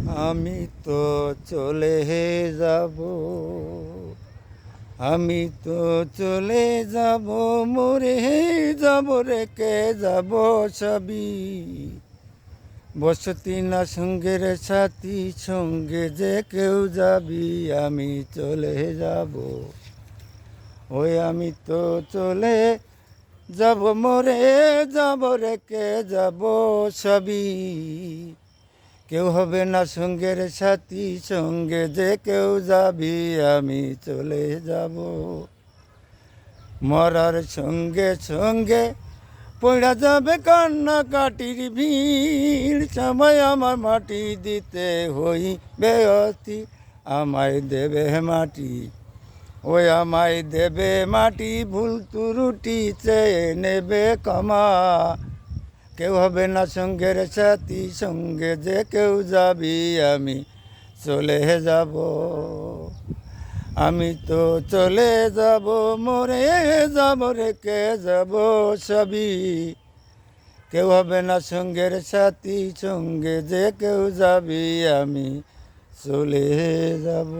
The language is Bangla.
আমি তো চলে যাব, আমি তো চলে যাব, মরে যাব, রেখে যাব সবই। বসতি না সঙ্গের সাথী, সঙ্গে যে কেউ যাবি, আমি চলে যাব। ওই আমি তো চলে যাব, মরে যাব, রেখে যাব সবই। কেউ হবে না সঙ্গের সাথী, সঙ্গে যে কেউ যাবি, আমি চলে যাব। মরার সঙ্গে সঙ্গে পড়া যাবে কান্নাকাটির ভিড়, সবাই আমার মাটি দিতে হইবে অতি, আমায় দেবে মাটি। ওই আমায় দেবে মাটি, ভুল ত্রুটি চেয়ে নেবে ক্ষমা। কেউ হবে না সঙ্গের সাথী, সঙ্গে যে কেউ যাবি, আমি চলে যাব। আমি তো চলে যাব, মরে যাব, রেখে যাব সবই। কেউ হবে না সঙ্গের সাথী, সঙ্গে যে কেউ যাবি, আমি চলে যাব।